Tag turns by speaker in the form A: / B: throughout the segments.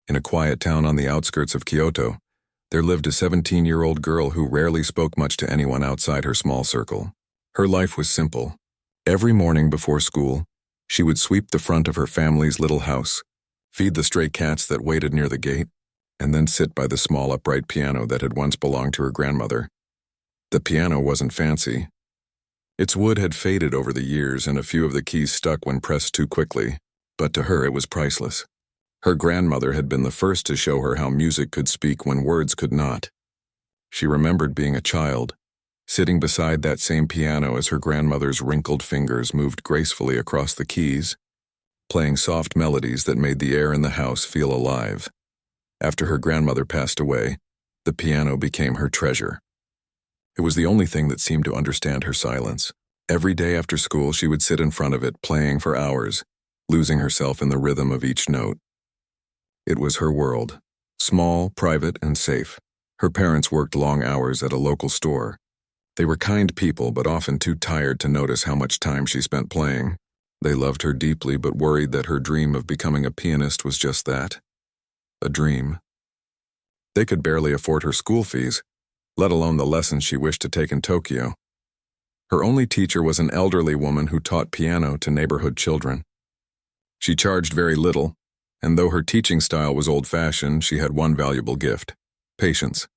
A: In a quiet town on the outskirts of Kyoto, there lived a 17-year-old girl who rarely spoke much to anyone outside her small circle. Her life was simple. Every morning before school, she would sweep the front of her family's little house, feed the stray cats that waited near the gate, and then sit by the small upright piano that had once belonged to her grandmother. The piano wasn't fancy. Its wood had faded over the years and a few of the keys stuck when pressed too quickly, but to her it was priceless. Her grandmother had been the first to show her how music could speak when words could not. She remembered being a child, sitting beside that same piano as her grandmother's wrinkled fingers moved gracefully across the keys, playing soft melodies that made the air in the house feel alive. After her grandmother passed away, the piano became her treasure. It was the only thing that seemed to understand her silence. Every day after school, she would sit in front of it, playing for hours, losing herself in the rhythm of each note. It was her world, small, private, and safe. Her parents worked long hours at a local store. They were kind people, but often too tired to notice how much time she spent playing. They loved her deeply, but worried that her dream of becoming a pianist was just that, a dream. They could barely afford her school fees, let alone the lessons she wished to take in Tokyo. Her only teacher was an elderly woman who taught piano to neighborhood children. She charged very little, and though her teaching style was old-fashioned, she had one valuable gift: patience.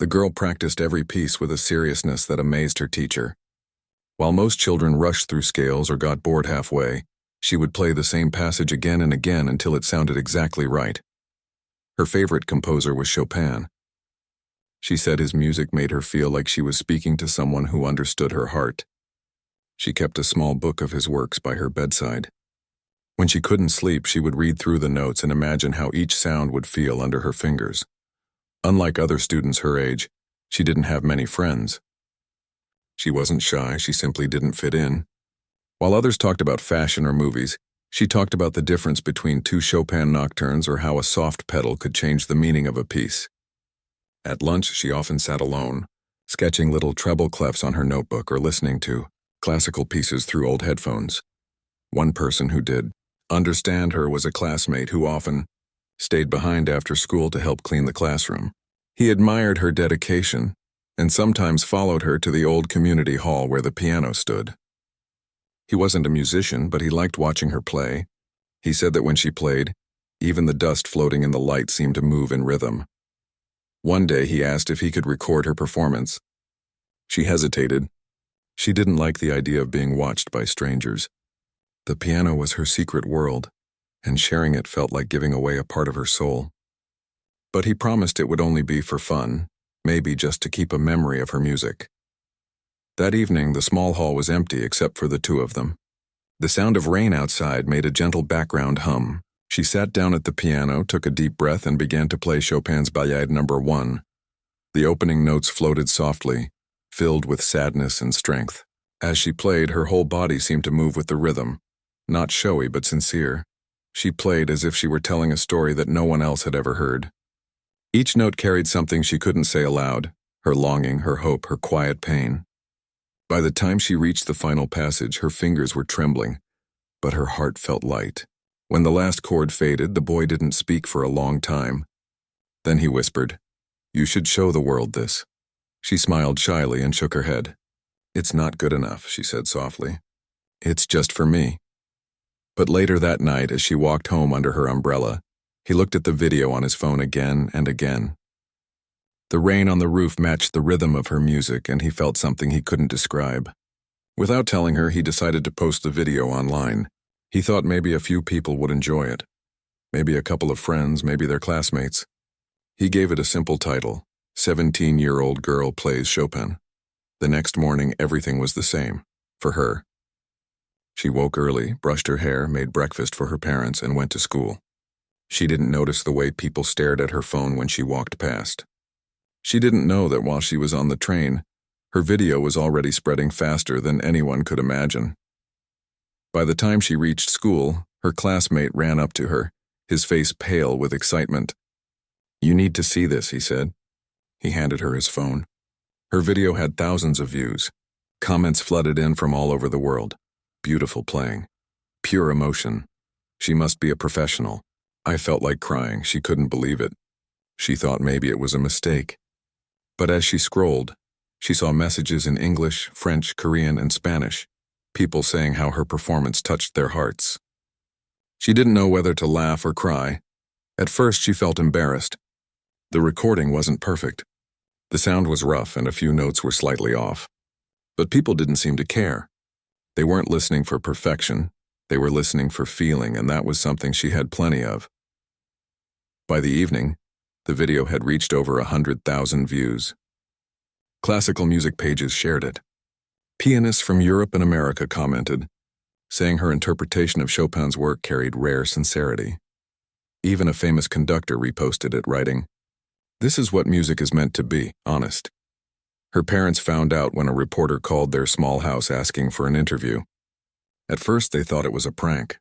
A: The girl practiced every piece with a seriousness that amazed her teacher. While most children rushed through scales or got bored halfway, she would play the same passage again and again until it sounded exactly right. Her favorite composer was Chopin. She said his music made her feel like she was speaking to someone who understood her heart. She kept a small book of his works by her bedside. When she couldn't sleep, she would read through the notes and imagine how each sound would feel under her fingers. Unlike other students her age, she didn't have many friends. She wasn't shy, she simply didn't fit in. While others talked about fashion or movies, she talked about the difference between two Chopin nocturnes or how a soft pedal could change the meaning of a piece. At lunch, she often sat alone, sketching little treble clefs on her notebook or listening to classical pieces through old headphones. One person who did understand her was a classmate who often stayed behind after school to help clean the classroom. He admired her dedication and sometimes followed her to the old community hall where the piano stood. He wasn't a musician, but he liked watching her play. He said that when she played, even the dust floating in the light seemed to move in rhythm. One day he asked if he could record her performance. She hesitated. She didn't like the idea of being watched by strangers. The piano was her secret world, and sharing it felt like giving away a part of her soul. But he promised it would only be for fun, maybe just to keep a memory of her music. That evening, the small hall was empty except for the two of them. The sound of rain outside made a gentle background hum. She sat down at the piano, took a deep breath, and began to play Chopin's Ballade No. 1. The opening notes floated softly, filled with sadness and strength. As she played, her whole body seemed to move with the rhythm. Not showy, but sincere. She played as if she were telling a story that no one else had ever heard. Each note carried something she couldn't say aloud: her longing, her hope, her quiet pain. By the time she reached the final passage, her fingers were trembling, but her heart felt light. When the last chord faded, the boy didn't speak for a long time. Then he whispered, "You should show the world this." She smiled shyly and shook her head. "It's not good enough," she said softly. "It's just for me." But later that night, as she walked home under her umbrella, he looked at the video on his phone again and again. The rain on the roof matched the rhythm of her music, and he felt something he couldn't describe. Without telling her, he decided to post the video online. He thought maybe a few people would enjoy it. Maybe a couple of friends, maybe their classmates. He gave it a simple title: 17-year-old girl plays Chopin. The next morning, everything was the same, for her. She woke early, brushed her hair, made breakfast for her parents, and went to school. She didn't notice the way people stared at her phone when she walked past. She didn't know that while she was on the train, her video was already spreading faster than anyone could imagine. By the time she reached school, her classmate ran up to her, his face pale with excitement. "You need to see this," he said. He handed her his phone. Her video had thousands of views. Comments flooded in from all over the world. Beautiful playing. Pure emotion. She must be a professional. I felt like crying. She couldn't believe it. She thought maybe it was a mistake. But as she scrolled, she saw messages in English, French, Korean, and Spanish, people saying how her performance touched their hearts. She didn't know whether to laugh or cry. At first, she felt embarrassed. The recording wasn't perfect. The sound was rough and a few notes were slightly off. But people didn't seem to care. They weren't listening for perfection. They were listening for feeling, and that was something she had plenty of. By the evening, the video had reached over 100,000 views. Classical music pages shared it. Pianists from Europe and America commented, saying her interpretation of Chopin's work carried rare sincerity. Even a famous conductor reposted it, writing, "This is what music is meant to be, honest." Her parents found out when a reporter called their small house asking for an interview. At first, they thought it was a prank.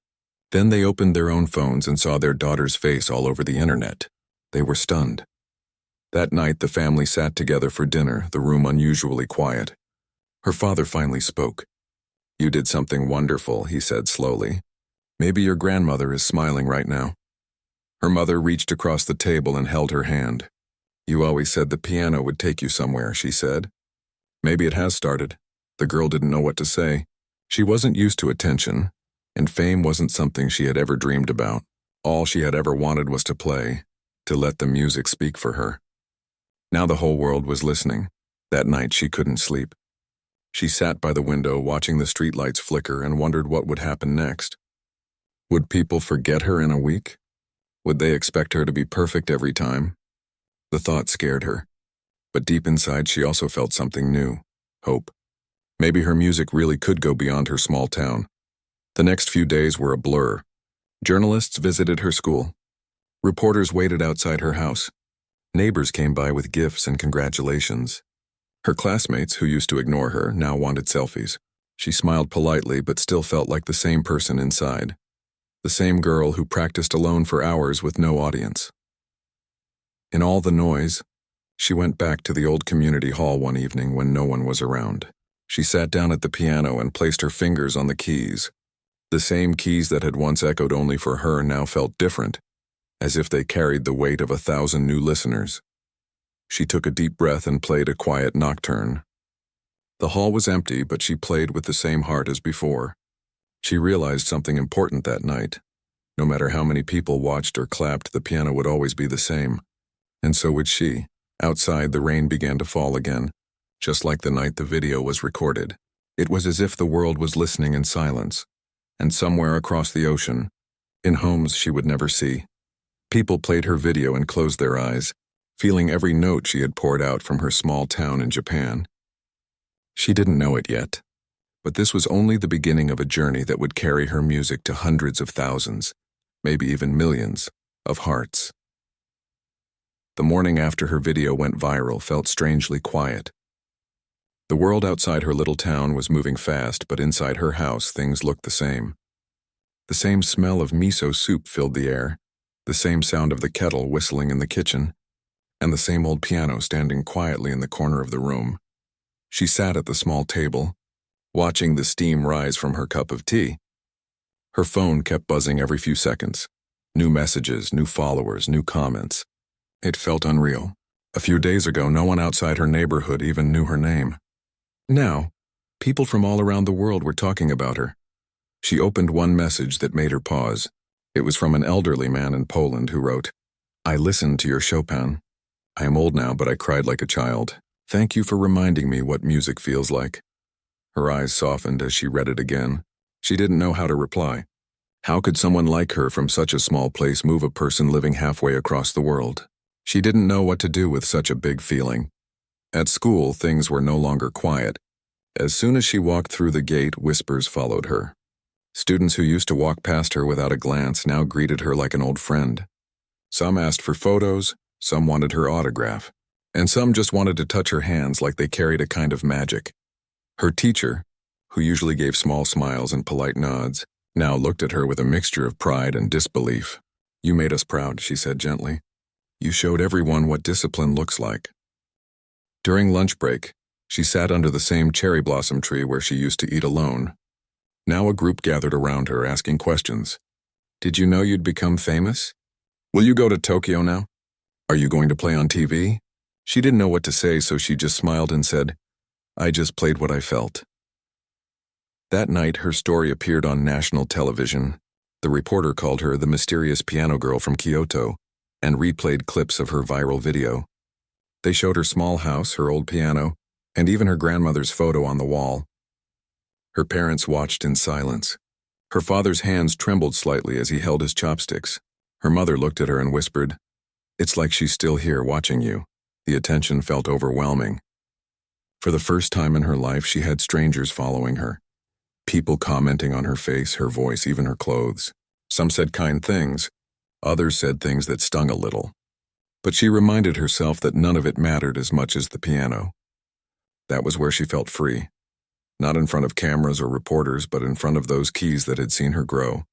A: Then they opened their own phones and saw their daughter's face all over the internet. They were stunned. That night, the family sat together for dinner, the room unusually quiet. Her father finally spoke. "You did something wonderful," he said slowly. "Maybe your grandmother is smiling right now." Her mother reached across the table and held her hand. "You always said the piano would take you somewhere," she said. "Maybe it has started." The girl didn't know what to say. She wasn't used to attention, and fame wasn't something she had ever dreamed about. All she had ever wanted was to play, to let the music speak for her. Now the whole world was listening. That night she couldn't sleep. She sat by the window watching the streetlights flicker and wondered what would happen next. Would people forget her in a week? Would they expect her to be perfect every time? The thought scared her. But deep inside she also felt something new, hope. Maybe her music really could go beyond her small town. The next few days were a blur. Journalists visited her school. Reporters waited outside her house. Neighbors came by with gifts and congratulations. Her classmates, who used to ignore her, now wanted selfies. She smiled politely but still felt like the same person inside. The same girl who practiced alone for hours with no audience. In all the noise, she went back to the old community hall one evening when no one was around. She sat down at the piano and placed her fingers on the keys. The same keys that had once echoed only for her now felt different, as if they carried the weight of 1,000 new listeners. She took a deep breath and played a quiet nocturne. The hall was empty, but she played with the same heart as before. She realized something important that night. No matter how many people watched or clapped, the piano would always be the same. And so would she. Outside, the rain began to fall again, just like the night the video was recorded. It was as if the world was listening in silence. And somewhere across the ocean, in homes she would never see, people played her video and closed their eyes, feeling every note she had poured out from her small town in Japan. She didn't know it yet, but this was only the beginning of a journey that would carry her music to hundreds of thousands, maybe even millions, of hearts. The morning after her video went viral felt strangely quiet. The world outside her little town was moving fast, but inside her house things looked the same. The same smell of miso soup filled the air, the same sound of the kettle whistling in the kitchen, and the same old piano standing quietly in the corner of the room. She sat at the small table, watching the steam rise from her cup of tea. Her phone kept buzzing every few seconds. New messages, new followers, new comments. It felt unreal. A few days ago, no one outside her neighborhood even knew her name. Now, people from all around the world were talking about her. She opened one message that made her pause. It was from an elderly man in Poland who wrote, "I listened to your Chopin. I am old now, but I cried like a child. Thank you for reminding me what music feels like." Her eyes softened as she read it again. She didn't know how to reply. How could someone like her from such a small place move a person living halfway across the world? She didn't know what to do with such a big feeling. At school, things were no longer quiet. As soon as she walked through the gate, whispers followed her. Students who used to walk past her without a glance now greeted her like an old friend. Some asked for photos, some wanted her autograph, and some just wanted to touch her hands like they carried a kind of magic. Her teacher, who usually gave small smiles and polite nods, now looked at her with a mixture of pride and disbelief. "You made us proud," she said gently. "You showed everyone what discipline looks like." During lunch break, she sat under the same cherry blossom tree where she used to eat alone. Now a group gathered around her asking questions. "Did you know you'd become famous? Will you go to Tokyo now? Are you going to play on TV? She didn't know what to say, so she just smiled and said, I just played what I felt. That night, her story appeared on national television. The reporter called her the mysterious piano girl from Kyoto and replayed clips of her viral video. They showed her small house, her old piano, and even her grandmother's photo on the wall. Her parents watched in silence. Her father's hands trembled slightly as he held his chopsticks. Her mother looked at her and whispered, It's like she's still here watching you. The attention felt overwhelming. For the first time in her life, she had strangers following her. People commenting on her face, her voice, even her clothes. Some said kind things. Others said things that stung a little. But she reminded herself that none of it mattered as much as the piano. That was where she felt free. Not in front of cameras or reporters, but in front of those keys that had seen her grow.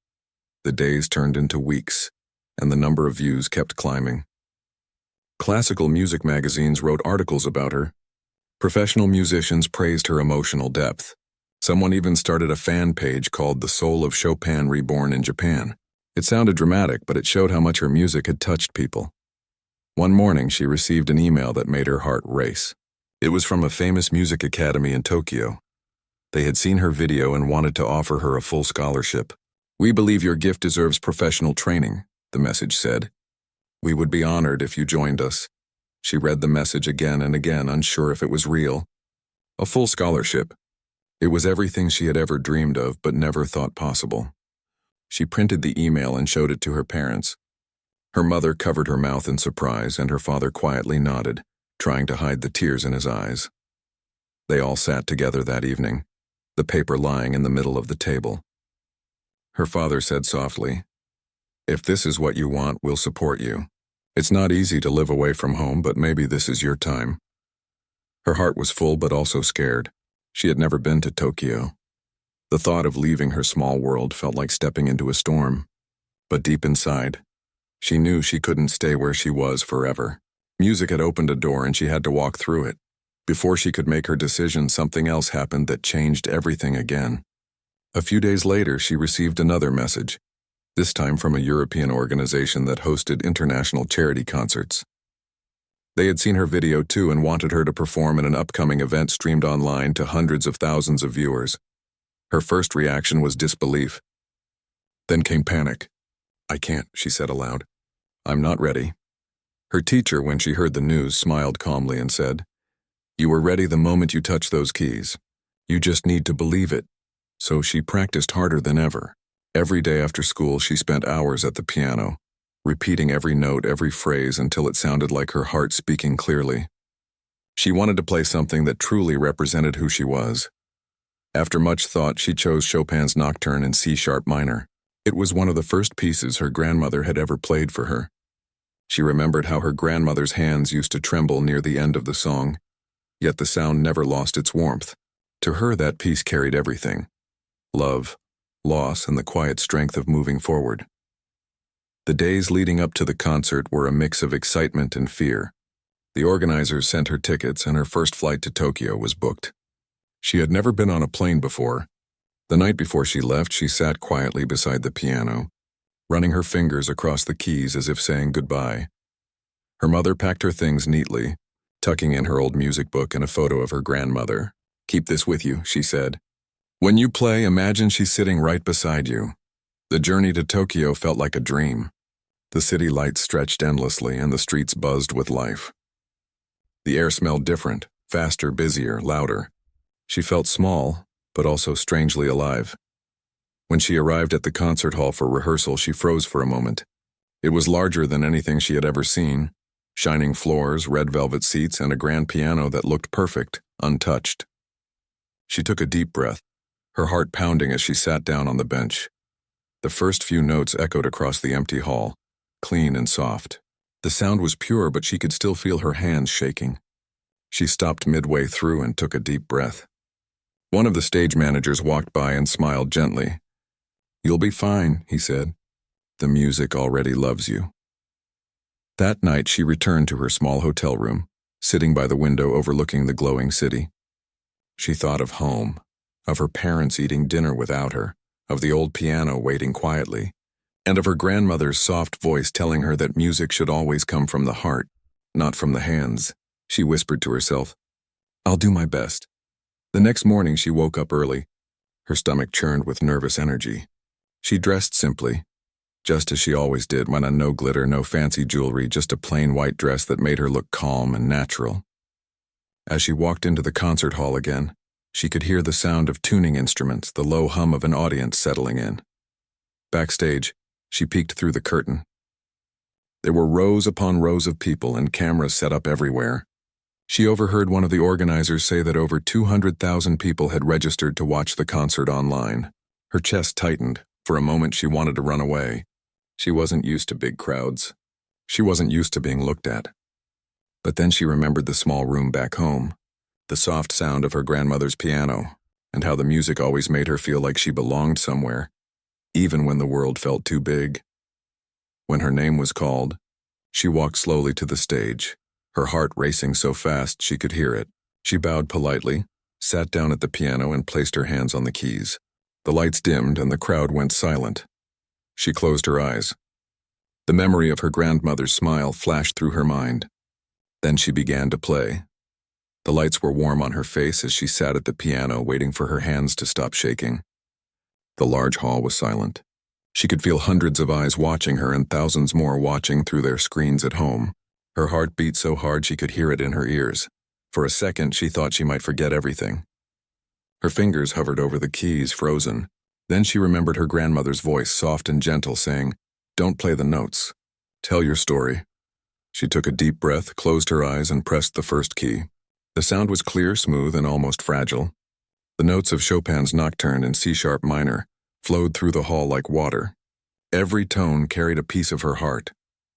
A: The days turned into weeks, and the number of views kept climbing. Classical music magazines wrote articles about her. Professional musicians praised her emotional depth. Someone even started a fan page called The Soul of Chopin Reborn in Japan. It sounded dramatic, but it showed how much her music had touched people. One morning, she received an email that made her heart race. It was from a famous music academy in Tokyo. They had seen her video and wanted to offer her a full scholarship. We believe your gift deserves professional training, the message said. We would be honored if you joined us. She read the message again and again, unsure if it was real. A full scholarship. It was everything she had ever dreamed of but never thought possible. She printed the email and showed it to her parents. Her mother covered her mouth in surprise, and her father quietly nodded, trying to hide the tears in his eyes. They all sat together that evening, the paper lying in the middle of the table. Her father said softly, If this is what you want, we'll support you. It's not easy to live away from home, but maybe this is your time. Her heart was full but also scared. She had never been to Tokyo. The thought of leaving her small world felt like stepping into a storm. But deep inside, she knew she couldn't stay where she was forever. Music had opened a door and she had to walk through it. Before she could make her decision, something else happened that changed everything again. A few days later, she received another message, this time from a European organization that hosted international charity concerts. They had seen her video too and wanted her to perform in an upcoming event streamed online to hundreds of thousands of viewers. Her first reaction was disbelief. Then came panic. I can't, she said aloud. I'm not ready. Her teacher, when she heard the news, smiled calmly and said, You were ready the moment you touched those keys. You just need to believe it. So she practiced harder than ever. Every day after school, she spent hours at the piano, repeating every note, every phrase until it sounded like her heart speaking clearly. She wanted to play something that truly represented who she was. After much thought, she chose Chopin's Nocturne in C-sharp minor. It was one of the first pieces her grandmother had ever played for her. She remembered how her grandmother's hands used to tremble near the end of the song, yet the sound never lost its warmth. To her, that piece carried everything: love, loss, and the quiet strength of moving forward. The days leading up to the concert were a mix of excitement and fear. The organizers sent her tickets, and her first flight to Tokyo was booked. She had never been on a plane before. The night before she left, she sat quietly beside the piano, running her fingers across the keys as if saying goodbye. Her mother packed her things neatly, tucking in her old music book and a photo of her grandmother. Keep this with you, she said. When you play, imagine she's sitting right beside you. The journey to Tokyo felt like a dream. The city lights stretched endlessly and the streets buzzed with life. The air smelled different, faster, busier, louder. She felt small, but also strangely alive. When she arrived at the concert hall for rehearsal, she froze for a moment. It was larger than anything she had ever seen. Shining floors, red velvet seats, and a grand piano that looked perfect, untouched. She took a deep breath, her heart pounding as she sat down on the bench. The first few notes echoed across the empty hall, clean and soft. The sound was pure, but she could still feel her hands shaking. She stopped midway through and took a deep breath. One of the stage managers walked by and smiled gently. You'll be fine, he said. The music already loves you. That night she returned to her small hotel room, sitting by the window overlooking the glowing city. She thought of home, of her parents eating dinner without her, of the old piano waiting quietly. and of her grandmother's soft voice telling her that music should always come from the heart, not from the hands. She whispered to herself, "I'll do my best." The next morning she woke up early. Her stomach churned with nervous energy. She dressed simply, just as she always did, went on no glitter, no fancy jewelry, just a plain white dress that made her look calm and natural. As she walked into the concert hall again, she could hear the sound of tuning instruments, the low hum of an audience settling in. Backstage, she peeked through the curtain. There were rows upon rows of people and cameras set up everywhere. She overheard one of the organizers say that over 200,000 people had registered to watch the concert online. Her chest tightened. For a moment she wanted to run away. She wasn't used to big crowds. She wasn't used to being looked at. But then she remembered the small room back home, the soft sound of her grandmother's piano, and how the music always made her feel like she belonged somewhere, even when the world felt too big. When her name was called, she walked slowly to the stage, her heart racing so fast she could hear it. She bowed politely, sat down at the piano, and placed her hands on the keys. The lights dimmed and the crowd went silent. She closed her eyes. The memory of her grandmother's smile flashed through her mind. Then she began to play. The lights were warm on her face as she sat at the piano waiting for her hands to stop shaking. The large hall was silent. She could feel hundreds of eyes watching her and thousands more watching through their screens at home. Her heart beat so hard she could hear it in her ears. For a second, she thought she might forget everything. Her fingers hovered over the keys, frozen. Then she remembered her grandmother's voice, soft and gentle, saying, "Don't play the notes. Tell your story." She took a deep breath, closed her eyes, and pressed the first key. The sound was clear, smooth, and almost fragile. The notes of Chopin's Nocturne in C-sharp minor flowed through the hall like water. Every tone carried a piece of her heart,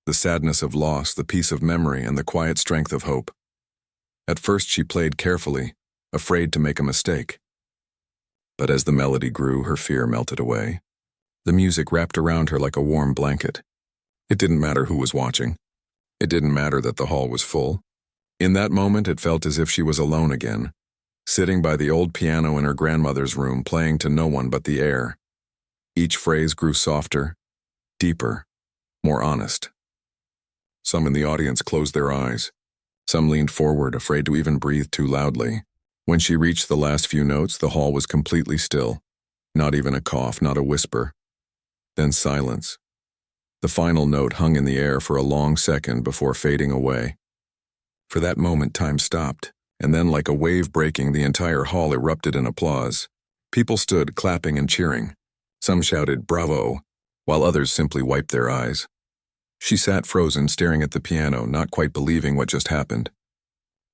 A: the sadness of loss, the peace of memory, and the quiet strength of hope. At first she played carefully, afraid to make a mistake. But as the melody grew, her fear melted away. The music wrapped around her like a warm blanket. It didn't matter who was watching. It didn't matter that the hall was full. In that moment, it felt as if she was alone again, sitting by the old piano in her grandmother's room, playing to no one but the air. Each phrase grew softer, deeper, more honest. Some in the audience closed their eyes. Some leaned forward, afraid to even breathe too loudly. When she reached the last few notes, the hall was completely still. Not even a cough, not a whisper. Then silence. The final note hung in the air for a long second before fading away. For that moment, time stopped, and then, like a wave breaking, the entire hall erupted in applause. People stood, clapping and cheering. Some shouted, "Bravo," while others simply wiped their eyes. She sat frozen, staring at the piano, not quite believing what just happened.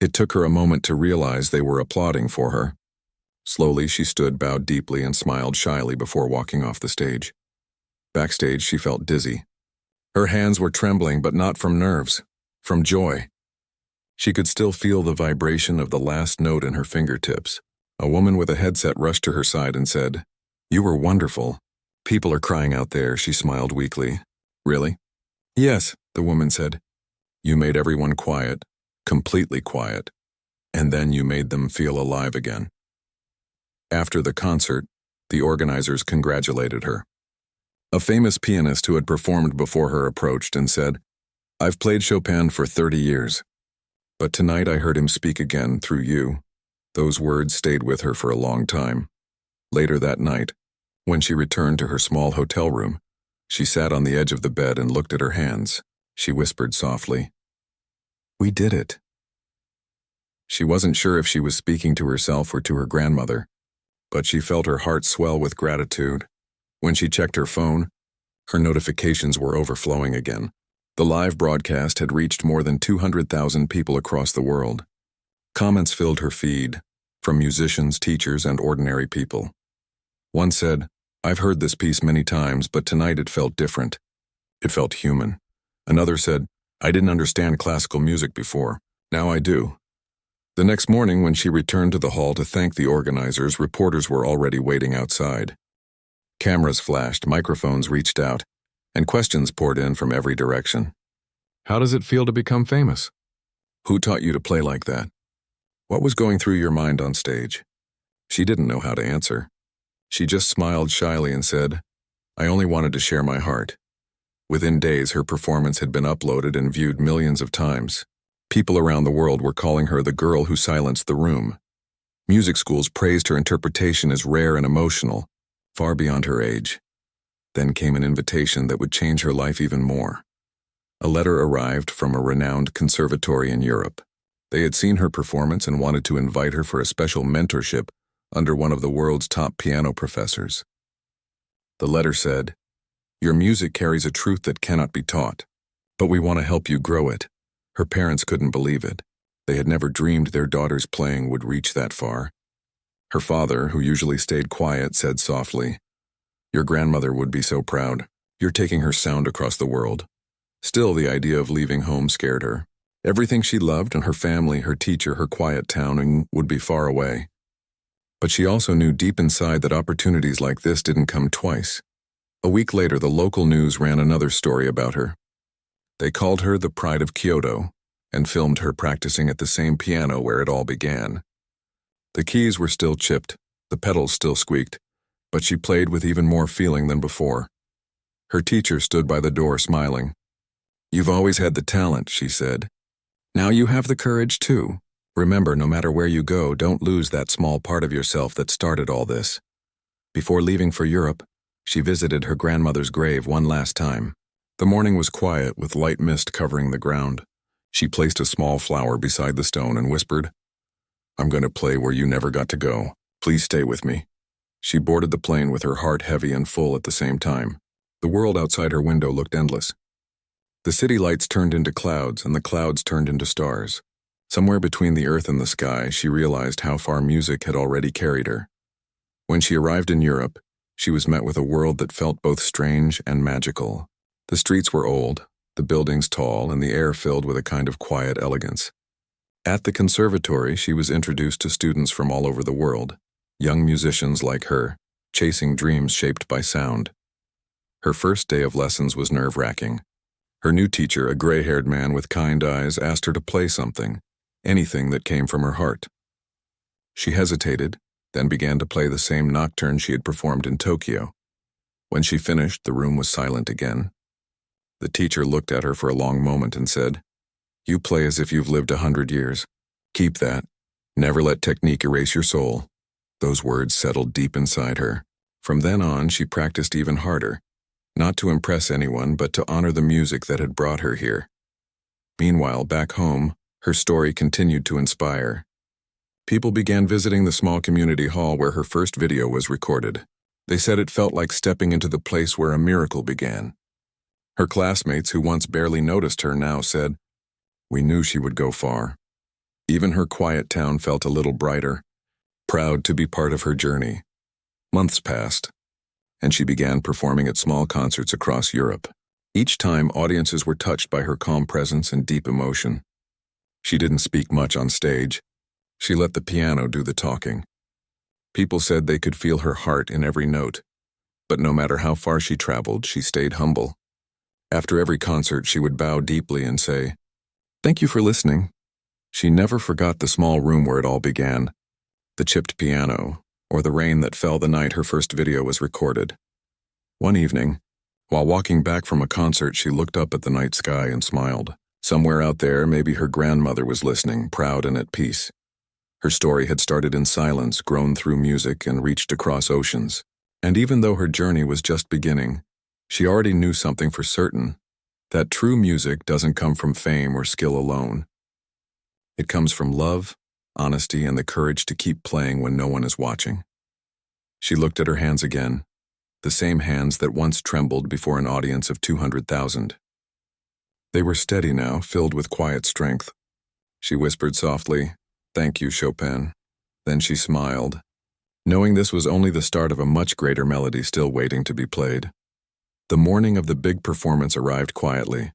A: It took her a moment to realize they were applauding for her. Slowly, she stood, bowed deeply, and smiled shyly before walking off the stage. Backstage, she felt dizzy. Her hands were trembling, but not from nerves, from joy. She could still feel the vibration of the last note in her fingertips. A woman with a headset rushed to her side and said, "You were wonderful." "People are crying out there," she smiled weakly. "Really?" "Yes," the woman said. "You made everyone quiet, completely quiet, and then you made them feel alive again." After the concert, the organizers congratulated her. A famous pianist who had performed before her approached and said, "I've played Chopin for 30 years. But tonight I heard him speak again through you." Those words stayed with her for a long time. Later that night, when she returned to her small hotel room, she sat on the edge of the bed and looked at her hands. She whispered softly, "We did it." She wasn't sure if she was speaking to herself or to her grandmother, but she felt her heart swell with gratitude. When she checked her phone, her notifications were overflowing again. The live broadcast had reached more than 200,000 people across the world. Comments filled her feed, from musicians, teachers, and ordinary people. One said, "I've heard this piece many times, but tonight it felt different. It felt human." Another said, "I didn't understand classical music before. Now I do." The next morning, when she returned to the hall to thank the organizers, reporters were already waiting outside. Cameras flashed, microphones reached out, and questions poured in from every direction. "How does it feel to become famous? Who taught you to play like that? What was going through your mind on stage?" She didn't know how to answer. She just smiled shyly and said, "I only wanted to share my heart." Within days, her performance had been uploaded and viewed millions of times. People around the world were calling her the girl who silenced the room. Music schools praised her interpretation as rare and emotional, far beyond her age. Then came an invitation that would change her life even more. A letter arrived from a renowned conservatory in Europe. They had seen her performance and wanted to invite her for a special mentorship under one of the world's top piano professors. The letter said, "Your music carries a truth that cannot be taught, but we want to help you grow it." Her parents couldn't believe it. They had never dreamed their daughter's playing would reach that far. Her father, who usually stayed quiet, said softly, "Your grandmother would be so proud. You're taking her sound across the world." Still, the idea of leaving home scared her. Everything she loved and her family, her teacher, her quiet town would be far away. But she also knew deep inside that opportunities like this didn't come twice. A week later, the local news ran another story about her. They called her the Pride of Kyoto and filmed her practicing at the same piano where it all began. The keys were still chipped, the pedals still squeaked, but she played with even more feeling than before. Her teacher stood by the door smiling. "You've always had the talent," she said. "Now you have the courage too. Remember, no matter where you go, don't lose that small part of yourself that started all this." Before leaving for Europe, she visited her grandmother's grave one last time. The morning was quiet, with light mist covering the ground. She placed a small flower beside the stone and whispered, "I'm going to play where you never got to go. Please stay with me." She boarded the plane with her heart heavy and full at the same time. The world outside her window looked endless. The city lights turned into clouds, and the clouds turned into stars. Somewhere between the earth and the sky, she realized how far music had already carried her. When she arrived in Europe, she was met with a world that felt both strange and magical. The streets were old, the buildings tall, and the air filled with a kind of quiet elegance. At the conservatory, she was introduced to students from all over the world, young musicians like her, chasing dreams shaped by sound. Her first day of lessons was nerve-wracking. Her new teacher, a gray-haired man with kind eyes, asked her to play something, anything that came from her heart. She hesitated, then began to play the same nocturne she had performed in Tokyo. When she finished, the room was silent again. The teacher looked at her for a long moment and said, "You play as if you've lived 100 years. Keep that. Never let technique erase your soul." Those words settled deep inside her. From then on, she practiced even harder, not to impress anyone, but to honor the music that had brought her here. Meanwhile, back home, her story continued to inspire. People began visiting the small community hall where her first video was recorded. They said it felt like stepping into the place where a miracle began. Her classmates, who once barely noticed her, now said, "We knew she would go far." Even her quiet town felt a little brighter, proud to be part of her journey. Months passed, and she began performing at small concerts across Europe. Each time, audiences were touched by her calm presence and deep emotion. She didn't speak much on stage. She let the piano do the talking. People said they could feel her heart in every note, but no matter how far she traveled, she stayed humble. After every concert, she would bow deeply and say, "Thank you for listening." She never forgot the small room where it all began, the chipped piano, or the rain that fell the night her first video was recorded. One evening, while walking back from a concert, she looked up at the night sky and smiled. Somewhere out there, maybe her grandmother was listening, proud and at peace. Her story had started in silence, grown through music, and reached across oceans. And even though her journey was just beginning, she already knew something for certain, that true music doesn't come from fame or skill alone. It comes from love, honesty, and the courage to keep playing when no one is watching. She looked at her hands again, the same hands that once trembled before an audience of 200,000. They were steady now, filled with quiet strength. She whispered softly, "Thank you, Chopin." Then she smiled, knowing this was only the start of a much greater melody still waiting to be played. The morning of the big performance arrived quietly,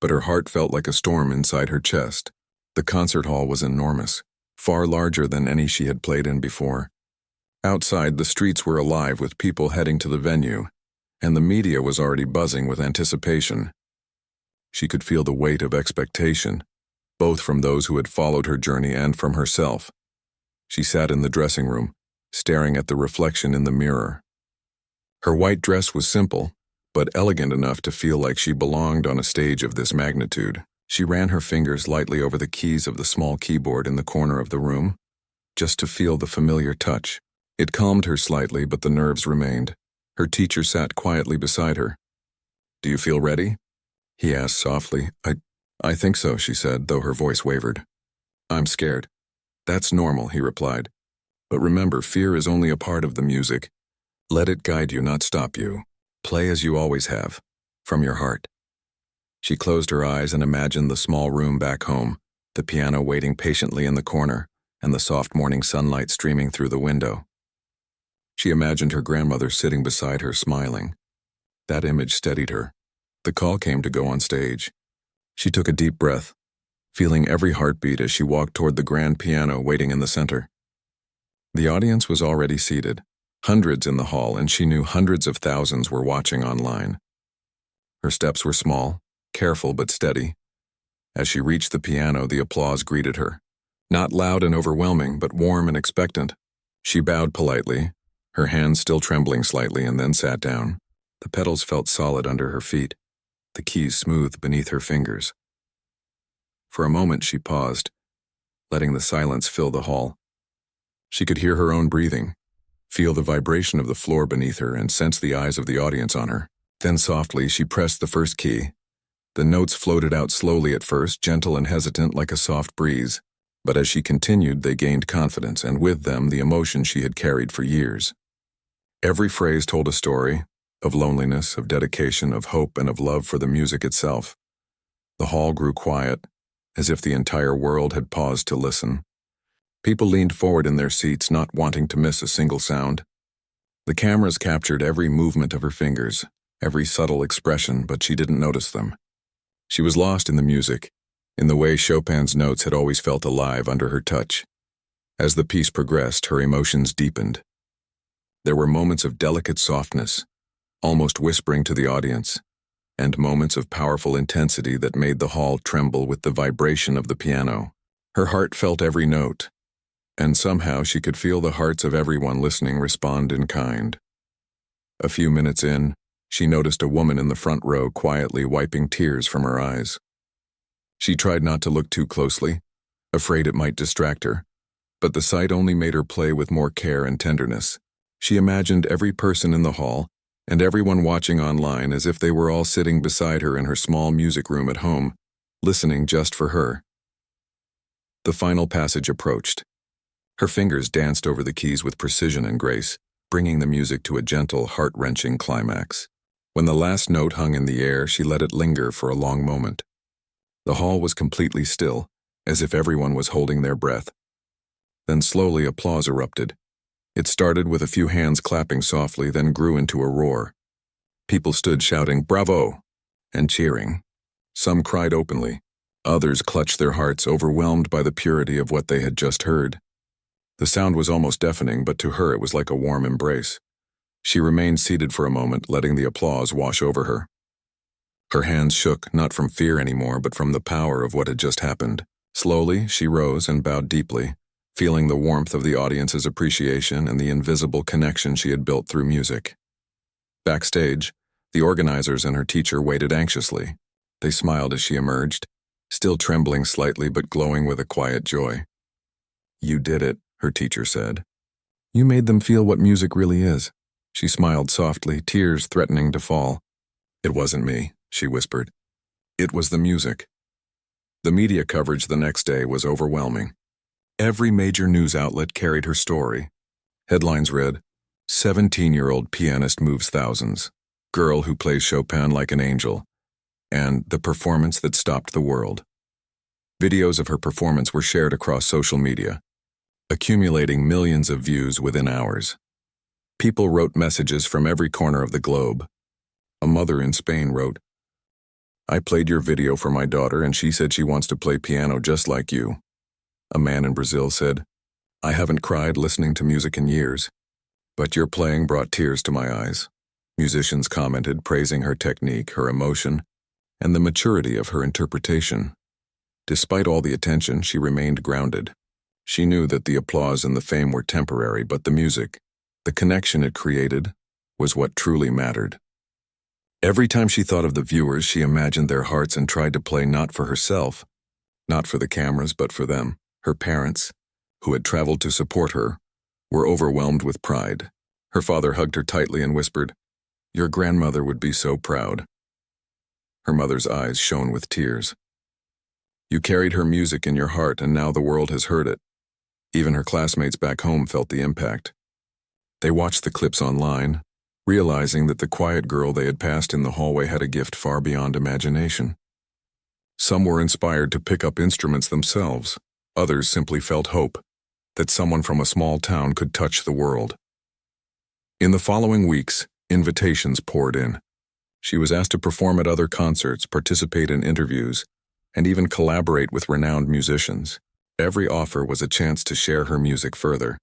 A: but her heart felt like a storm inside her chest. The concert hall was enormous, far larger than any she had played in before. Outside, the streets were alive with people heading to the venue, and the media was already buzzing with anticipation. She could feel the weight of expectation, both from those who had followed her journey and from herself. She sat in the dressing room, staring at the reflection in the mirror. Her white dress was simple, but elegant enough to feel like she belonged on a stage of this magnitude. She ran her fingers lightly over the keys of the small keyboard in the corner of the room, just to feel the familiar touch. It calmed her slightly, but the nerves remained. Her teacher sat quietly beside her. "Do you feel ready?" he asked softly. I think so," she said, though her voice wavered. "I'm scared." "That's normal," he replied. "But remember, fear is only a part of the music. Let it guide you, not stop you. Play as you always have, from your heart." She closed her eyes and imagined the small room back home, the piano waiting patiently in the corner, and the soft morning sunlight streaming through the window. She imagined her grandmother sitting beside her, smiling. That image steadied her. The call came to go on stage. She took a deep breath, feeling every heartbeat as she walked toward the grand piano waiting in the center. The audience was already seated, hundreds in the hall, and she knew hundreds of thousands were watching online. Her steps were small, careful but steady. As she reached the piano, the applause greeted her. Not loud and overwhelming, but warm and expectant. She bowed politely, her hands still trembling slightly, and then sat down. The pedals felt solid under her feet, the keys smooth beneath her fingers. For a moment she paused, letting the silence fill the hall. She could hear her own breathing, feel the vibration of the floor beneath her, and sense the eyes of the audience on her. Then softly she pressed the first key. The notes floated out slowly at first, gentle and hesitant like a soft breeze. But as she continued, they gained confidence, and with them the emotion she had carried for years. Every phrase told a story, of loneliness, of dedication, of hope, and of love for the music itself. The hall grew quiet, as if the entire world had paused to listen. People leaned forward in their seats, not wanting to miss a single sound. The cameras captured every movement of her fingers, every subtle expression, but she didn't notice them. She was lost in the music, in the way Chopin's notes had always felt alive under her touch. As the piece progressed, her emotions deepened. There were moments of delicate softness, almost whispering to the audience, and moments of powerful intensity that made the hall tremble with the vibration of the piano. Her heart felt every note, and somehow she could feel the hearts of everyone listening respond in kind. A few minutes in, she noticed a woman in the front row quietly wiping tears from her eyes. She tried not to look too closely, afraid it might distract her, but the sight only made her play with more care and tenderness. She imagined every person in the hall, and everyone watching online, as if they were all sitting beside her in her small music room at home, listening just for her. The final passage approached. Her fingers danced over the keys with precision and grace, bringing the music to a gentle, heart-wrenching climax. When the last note hung in the air, she let it linger for a long moment. The hall was completely still, as if everyone was holding their breath. Then slowly applause erupted. It started with a few hands clapping softly, then grew into a roar. People stood shouting, "Bravo!" and cheering. Some cried openly. Others clutched their hearts, overwhelmed by the purity of what they had just heard. The sound was almost deafening, but to her it was like a warm embrace. She remained seated for a moment, letting the applause wash over her. Her hands shook, not from fear anymore, but from the power of what had just happened. Slowly, she rose and bowed deeply, feeling the warmth of the audience's appreciation and the invisible connection she had built through music. Backstage, the organizers and her teacher waited anxiously. They smiled as she emerged, still trembling slightly but glowing with a quiet joy. "You did it," her teacher said. "You made them feel what music really is." She smiled softly, tears threatening to fall. "It wasn't me," she whispered. "It was the music." The media coverage the next day was overwhelming. Every major news outlet carried her story. Headlines read, "17-year-old pianist moves thousands," "Girl who plays Chopin like an angel," and "The performance that stopped the world." Videos of her performance were shared across social media, accumulating millions of views within hours. People wrote messages from every corner of the globe. A mother in Spain wrote, "I played your video for my daughter and she said she wants to play piano just like you." A man in Brazil said, "I haven't cried listening to music in years, but your playing brought tears to my eyes." Musicians commented, praising her technique, her emotion, and the maturity of her interpretation. Despite all the attention, she remained grounded. She knew that the applause and the fame were temporary, but the music, the connection it created, was what truly mattered. Every time she thought of the viewers, she imagined their hearts and tried to play not for herself, not for the cameras, but for them. Her parents, who had traveled to support her, were overwhelmed with pride. Her father hugged her tightly and whispered, "Your grandmother would be so proud." Her mother's eyes shone with tears. "You carried her music in your heart, and now the world has heard it." Even her classmates back home felt the impact. They watched the clips online, realizing that the quiet girl they had passed in the hallway had a gift far beyond imagination. Some were inspired to pick up instruments themselves. Others simply felt hope that someone from a small town could touch the world. In the following weeks, invitations poured in. She was asked to perform at other concerts, participate in interviews, and even collaborate with renowned musicians. Every offer was a chance to share her music further,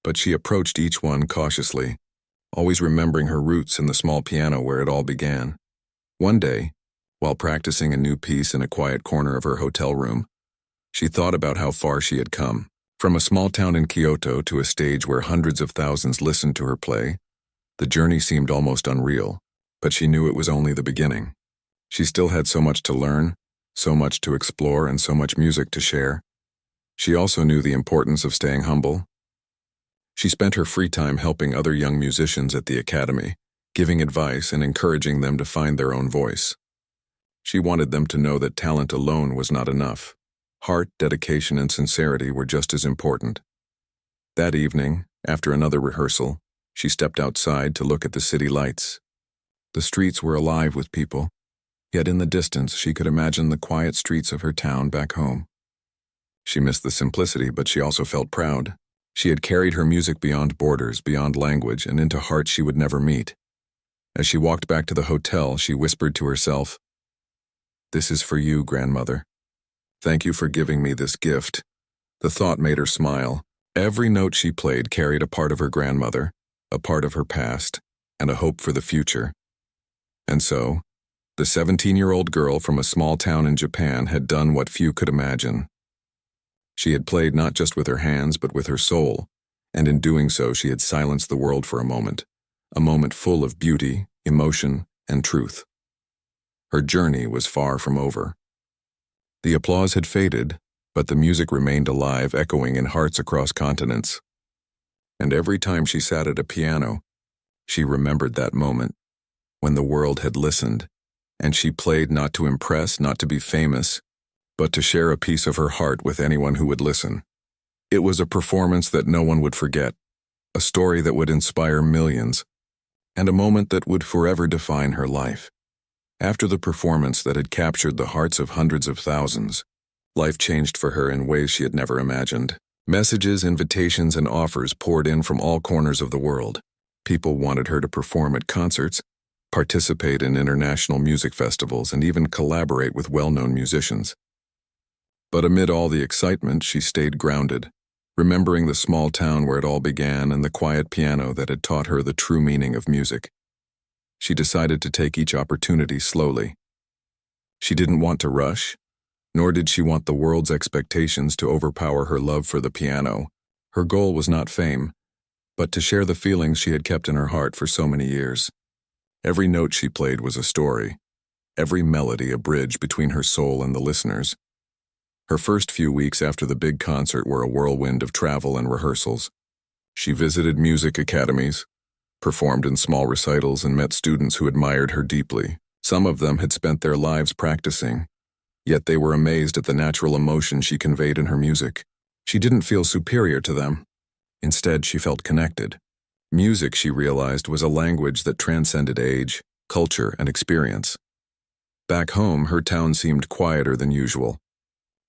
A: but she approached each one cautiously, always remembering her roots in the small piano where it all began. One day, while practicing a new piece in a quiet corner of her hotel room, she thought about how far she had come. From a small town in Kyoto to a stage where hundreds of thousands listened to her play, the journey seemed almost unreal, but she knew it was only the beginning. She still had so much to learn, so much to explore, and so much music to share. She also knew the importance of staying humble. She spent her free time helping other young musicians at the academy, giving advice and encouraging them to find their own voice. She wanted them to know that talent alone was not enough. Heart, dedication, and sincerity were just as important. That evening, after another rehearsal, she stepped outside to look at the city lights. The streets were alive with people, yet in the distance she could imagine the quiet streets of her town back home. She missed the simplicity, but she also felt proud. She had carried her music beyond borders, beyond language, and into hearts she would never meet. As she walked back to the hotel, she whispered to herself, "This is for you, grandmother. Thank you for giving me this gift." The thought made her smile. Every note she played carried a part of her grandmother, a part of her past, and a hope for the future. And so, the 17-year-old girl from a small town in Japan had done what few could imagine. She had played not just with her hands, but with her soul, and in doing so she had silenced the world for a moment full of beauty, emotion, and truth. Her journey was far from over. The applause had faded, but the music remained alive, echoing in hearts across continents. And every time she sat at a piano, she remembered that moment, when the world had listened, and she played not to impress, not to be famous, but to share a piece of her heart with anyone who would listen. It was a performance that no one would forget, a story that would inspire millions, and a moment that would forever define her life. After the performance that had captured the hearts of hundreds of thousands, life changed for her in ways she had never imagined. Messages, invitations, and offers poured in from all corners of the world. People wanted her to perform at concerts, participate in international music festivals, and even collaborate with well-known musicians. But amid all the excitement, she stayed grounded, remembering the small town where it all began and the quiet piano that had taught her the true meaning of music. She decided to take each opportunity slowly. She didn't want to rush, nor did she want the world's expectations to overpower her love for the piano. Her goal was not fame, but to share the feelings she had kept in her heart for so many years. Every note she played was a story, every melody a bridge between her soul and the listeners. Her first few weeks after the big concert were a whirlwind of travel and rehearsals. She visited music academies, performed in small recitals, and met students who admired her deeply. Some of them had spent their lives practicing, yet they were amazed at the natural emotion she conveyed in her music. She didn't feel superior to them. Instead, she felt connected. Music, she realized, was a language that transcended age, culture, and experience. Back home, her town seemed quieter than usual.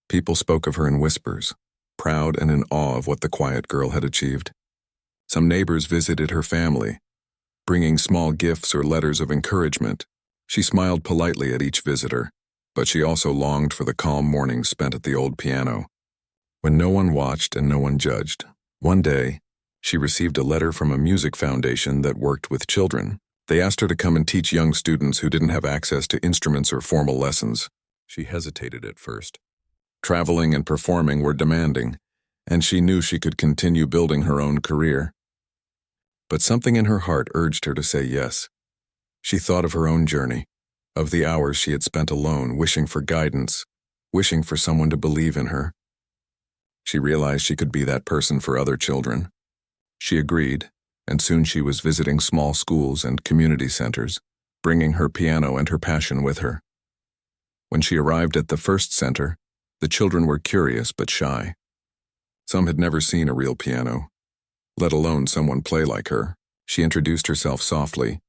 A: People spoke of her in whispers, proud and in awe of what the quiet girl had achieved. Some neighbors visited her family, bringing small gifts or letters of encouragement. She smiled politely at each visitor, but she also longed for the calm mornings spent at the old piano, when no one watched and no one judged. One day, she received a letter from a music foundation that worked with children. They asked her to come and teach young students who didn't have access to instruments or formal lessons. She hesitated at first. Traveling and performing were demanding, and she knew she could continue building her own career. But something in her heart urged her to say yes. She thought of her own journey, of the hours she had spent alone, wishing for guidance, wishing for someone to believe in her. She realized she could be that person for other children. She agreed, and soon she was visiting small schools and community centers, bringing her piano and her passion with her. When she arrived at the first center, the children were curious but shy. Some had never seen a real piano, let alone someone play like her. She introduced herself softly,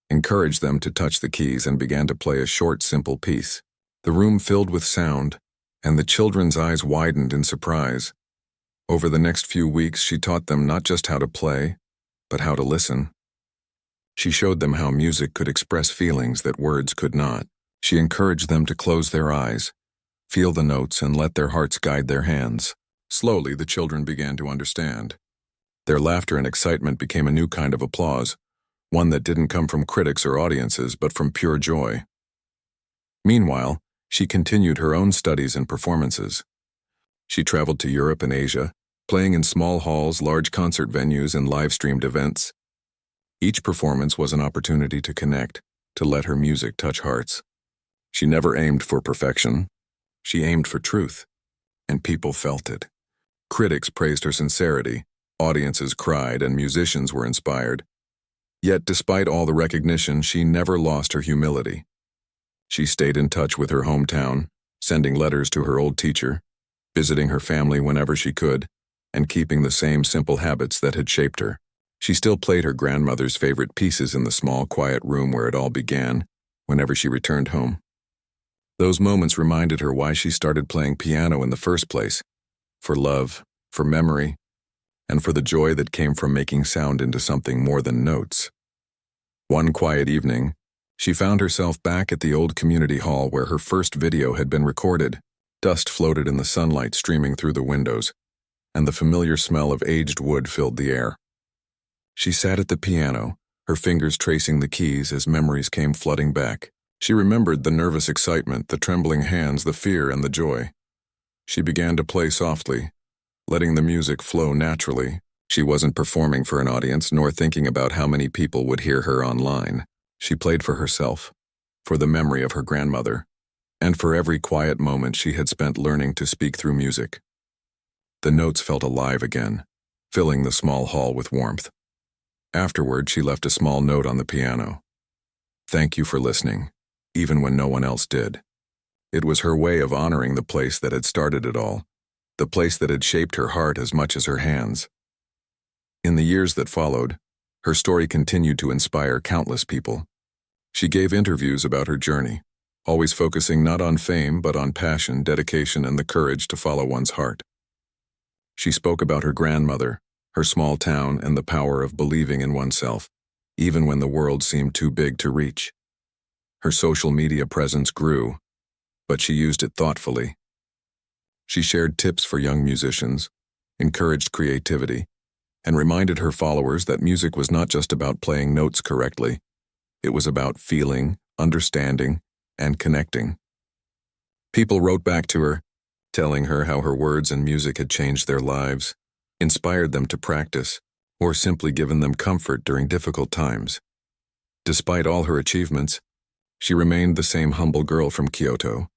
A: encouraged them to touch the keys, and began to play a short, simple piece. The room filled with sound, and the children's eyes widened in surprise. Over the next few weeks, she taught them not just how to play, but how to listen. She showed them how music could express feelings that words could not. She encouraged them to close their eyes, feel the notes, and let their hearts guide their hands. Slowly, the children began to understand. Their laughter and excitement became a new kind of applause, one that didn't come from critics or audiences, but from pure joy. Meanwhile, she continued her own studies and performances. She traveled to Europe and Asia, playing in small halls, large concert venues, and live-streamed events. Each performance was an opportunity to connect, to let her music touch hearts. She never aimed for perfection. She aimed for truth, and people felt it. Critics praised her sincerity, audiences cried, and musicians were inspired. Yet, despite all the recognition, she never lost her humility. She stayed in touch with her hometown, sending letters to her old teacher, visiting her family whenever she could, and keeping the same simple habits that had shaped her. She still played her grandmother's favorite pieces in the small, quiet room where it all began, whenever she returned home. Those moments reminded her why she started playing piano in the first place: for love, for memory, and for the joy that came from making sound into something more than notes. One quiet evening, she found herself back at the old community hall where her first video had been recorded. Dust floated in the sunlight streaming through the windows, and the familiar smell of aged wood filled the air. She sat at the piano, her fingers tracing the keys as memories came flooding back. She remembered the nervous excitement, the trembling hands, the fear, and the joy. She began to play softly, letting the music flow naturally. She wasn't performing for an audience, nor thinking about how many people would hear her online. She played for herself, for the memory of her grandmother, and for every quiet moment she had spent learning to speak through music. The notes felt alive again, filling the small hall with warmth. Afterward, she left a small note on the piano. "Thank you for listening, even when no one else did." It was her way of honoring the place that had started it all, the place that had shaped her heart as much as her hands. In the years that followed, her story continued to inspire countless people. She gave interviews about her journey, always focusing not on fame but on passion, dedication, and the courage to follow one's heart. She spoke about her grandmother, her small town, and the power of believing in oneself, even when the world seemed too big to reach. Her social media presence grew, but she used it thoughtfully. She shared tips for young musicians, encouraged creativity, and reminded her followers that music was not just about playing notes correctly. It was about feeling, understanding, and connecting. People wrote back to her, telling her how her words and music had changed their lives, inspired them to practice, or simply given them comfort during difficult times. Despite all her achievements, she remained the same humble girl from Kyoto.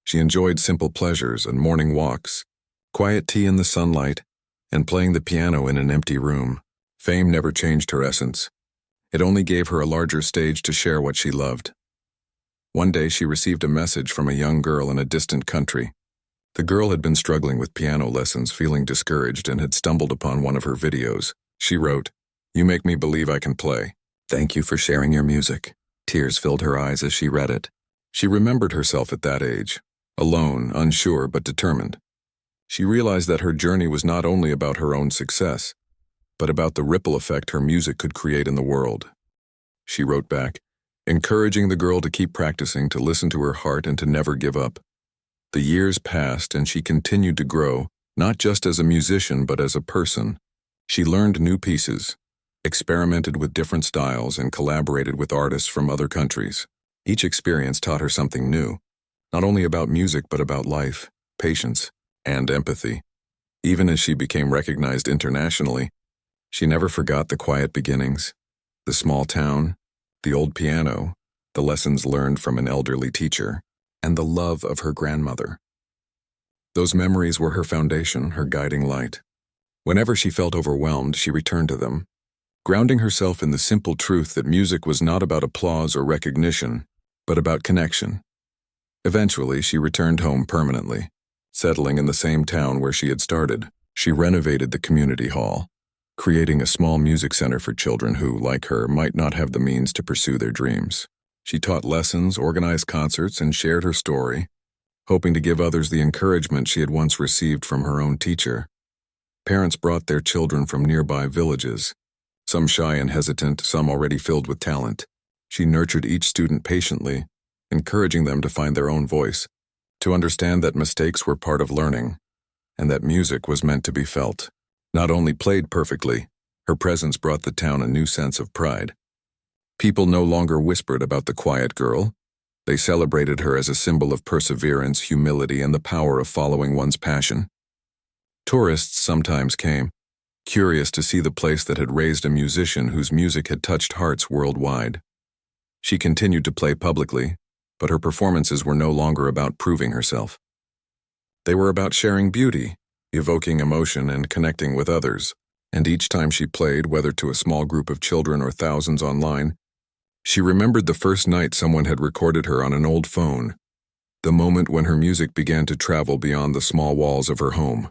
A: She enjoyed simple pleasures and morning walks, quiet tea in the sunlight, and playing the piano in an empty room. Fame never changed her essence. It only gave her a larger stage to share what she loved. One day she received a message from a young girl in a distant country. The girl had been struggling with piano lessons, feeling discouraged, and had stumbled upon one of her videos. She wrote, "You make me believe I can play. Thank you for sharing your music." Tears filled her eyes as she read it. She remembered herself at that age, alone, unsure, but determined. She realized that her journey was not only about her own success, but about the ripple effect her music could create in the world. She wrote back, encouraging the girl to keep practicing, to listen to her heart, and to never give up. The years passed, and she continued to grow, not just as a musician, but as a person. She learned new pieces, experimented with different styles, and collaborated with artists from other countries. Each experience taught her something new, not only about music, but about life, patience, and empathy. Even as she became recognized internationally, she never forgot the quiet beginnings, the small town, the old piano, the lessons learned from an elderly teacher, and the love of her grandmother. Those memories were her foundation, her guiding light. Whenever she felt overwhelmed, she returned to them, grounding herself in the simple truth that music was not about applause or recognition, but about connection. Eventually, she returned home permanently, settling in the same town where she had started. She renovated the community hall, creating a small music center for children who, like her, might not have the means to pursue their dreams. She taught lessons, organized concerts, and shared her story, hoping to give others the encouragement she had once received from her own teacher. Parents brought their children from nearby villages, some shy and hesitant, some already filled with talent. She nurtured each student patiently, encouraging them to find their own voice, to understand that mistakes were part of learning, and that music was meant to be felt. Not only played perfectly, her presence brought the town a new sense of pride. People no longer whispered about the quiet girl. They celebrated her as a symbol of perseverance, humility, and the power of following one's passion. Tourists sometimes came, curious to see the place that had raised a musician whose music had touched hearts worldwide. She continued to play publicly, but her performances were no longer about proving herself. They were about sharing beauty, evoking emotion, and connecting with others. And each time she played, whether to a small group of children or thousands online, she remembered the first night someone had recorded her on an old phone, the moment when her music began to travel beyond the small walls of her home.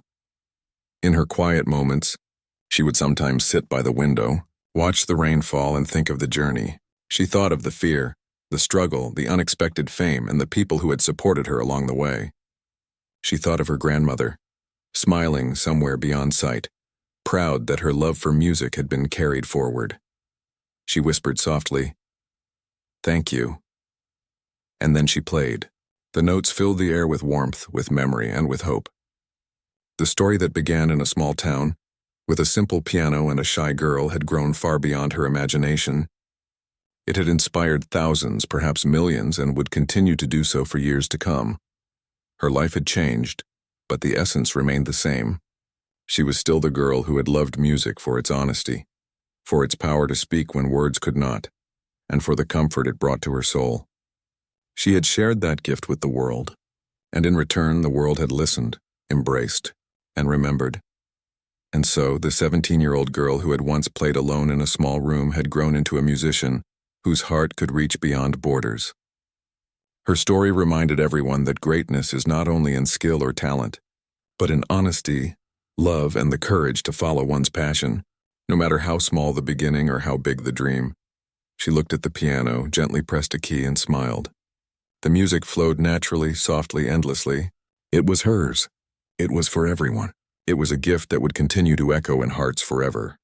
A: In her quiet moments, she would sometimes sit by the window, watch the rain fall, and think of the journey. She thought of the fear, the struggle, the unexpected fame, and the people who had supported her along the way. She thought of her grandmother, smiling somewhere beyond sight, proud that her love for music had been carried forward. She whispered softly, "Thank you." And then she played. The notes filled the air with warmth, with memory, and with hope. The story that began in a small town, with a simple piano and a shy girl, had grown far beyond her imagination. It had inspired thousands, perhaps millions, and would continue to do so for years to come. Her life had changed, but the essence remained the same. She was still the girl who had loved music for its honesty, for its power to speak when words could not, and for the comfort it brought to her soul. She had shared that gift with the world, and in return the world had listened, embraced, and remembered. And so the 17-year-old girl who had once played alone in a small room had grown into a musician whose heart could reach beyond borders. Her story reminded everyone that greatness is not only in skill or talent, but in honesty, love, and the courage to follow one's passion, no matter how small the beginning or how big the dream. She looked at the piano, gently pressed a key, and smiled. The music flowed naturally, softly, endlessly. It was hers. It was for everyone. It was a gift that would continue to echo in hearts forever.